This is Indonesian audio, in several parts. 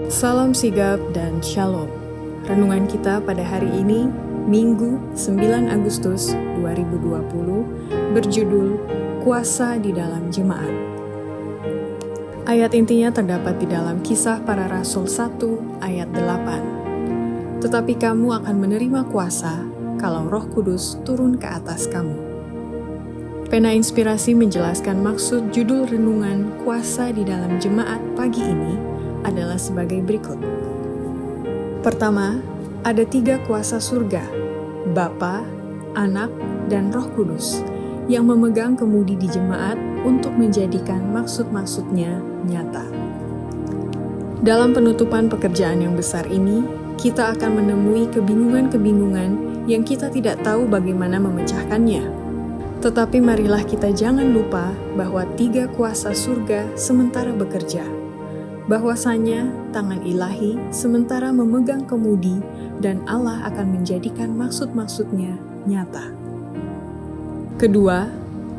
Salam sigap dan shalom. Renungan kita pada hari ini, Minggu 9 Agustus 2020, berjudul Kuasa di dalam Jemaat. Ayat intinya terdapat di dalam Kisah Para Rasul 1 ayat 8. Tetapi kamu akan menerima kuasa kalau Roh Kudus turun ke atas kamu. Pena Inspirasi menjelaskan maksud judul renungan kuasa di dalam jemaat pagi ini adalah sebagai berikut. Pertama, ada 3 kuasa surga, Bapa, Anak, dan Roh Kudus, yang memegang kemudi di jemaat untuk menjadikan maksud-maksudnya nyata. Dalam penutupan pekerjaan yang besar ini, kita akan menemui kebingungan-kebingungan yang kita tidak tahu bagaimana memecahkannya. Tetapi marilah kita jangan lupa bahwa 3 kuasa surga sementara bekerja. Bahwasanya tangan ilahi sementara memegang kemudi dan Allah akan menjadikan maksud-maksudnya nyata. Kedua,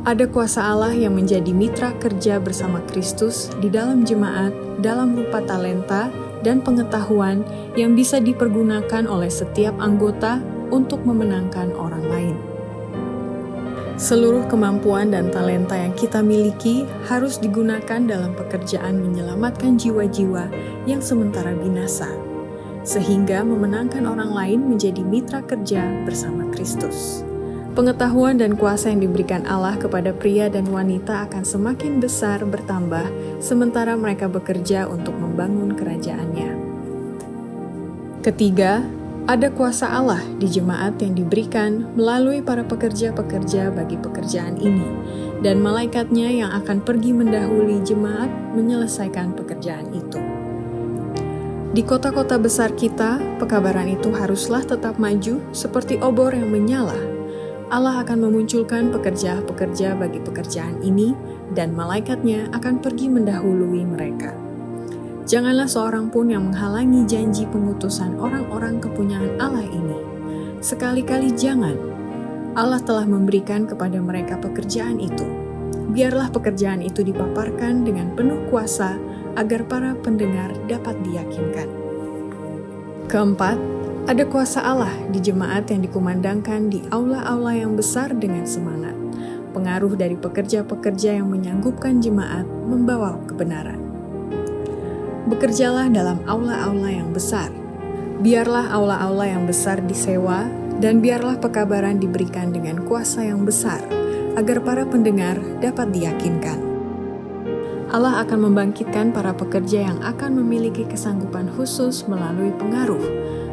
ada kuasa Allah yang menjadi mitra kerja bersama Kristus di dalam jemaat dalam rupa talenta dan pengetahuan yang bisa dipergunakan oleh setiap anggota untuk memenangkan orang lain. Seluruh kemampuan dan talenta yang kita miliki harus digunakan dalam pekerjaan menyelamatkan jiwa-jiwa yang sementara binasa, sehingga memenangkan orang lain menjadi mitra kerja bersama Kristus. Pengetahuan dan kuasa yang diberikan Allah kepada pria dan wanita akan semakin besar bertambah sementara mereka bekerja untuk membangun kerajaannya. Ketiga, ada kuasa Allah di jemaat yang diberikan melalui para pekerja-pekerja bagi pekerjaan ini, dan malaikatnya yang akan pergi mendahului jemaat menyelesaikan pekerjaan itu. Di kota-kota besar kita, pekabaran itu haruslah tetap maju seperti obor yang menyala. Allah akan memunculkan pekerja-pekerja bagi pekerjaan ini, dan malaikatnya akan pergi mendahului mereka. Janganlah seorang pun yang menghalangi janji pengutusan orang-orang kepunyaan Allah ini. Sekali-kali jangan. Allah telah memberikan kepada mereka pekerjaan itu. Biarlah pekerjaan itu dipaparkan dengan penuh kuasa agar para pendengar dapat diyakinkan. Keempat, ada kuasa Allah di jemaat yang dikumandangkan di aula-aula yang besar dengan semangat. Pengaruh dari pekerja-pekerja yang menyanggupkan jemaat membawa kebenaran. Bekerjalah dalam aula-aula yang besar. Biarlah aula-aula yang besar disewa, dan biarlah pekabaran diberikan dengan kuasa yang besar, agar para pendengar dapat diyakinkan. Allah akan membangkitkan para pekerja yang akan memiliki kesanggupan khusus melalui pengaruh,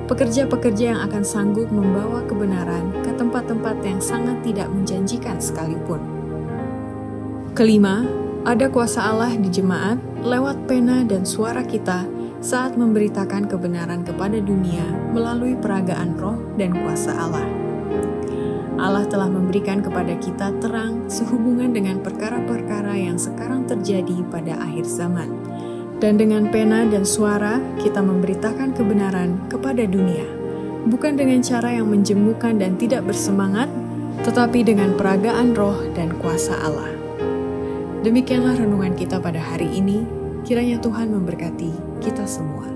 pekerja-pekerja yang akan sanggup membawa kebenaran ke tempat-tempat yang sangat tidak menjanjikan sekalipun. Kelima, ada kuasa Allah di jemaat lewat pena dan suara kita saat memberitakan kebenaran kepada dunia melalui peragaan roh dan kuasa Allah. Allah telah memberikan kepada kita terang sehubungan dengan perkara-perkara yang sekarang terjadi pada akhir zaman. Dan dengan pena dan suara kita memberitakan kebenaran kepada dunia, bukan dengan cara yang menjemukan dan tidak bersemangat, tetapi dengan peragaan roh dan kuasa Allah. Demikianlah renungan kita pada hari ini. Kiranya Tuhan memberkati kita semua.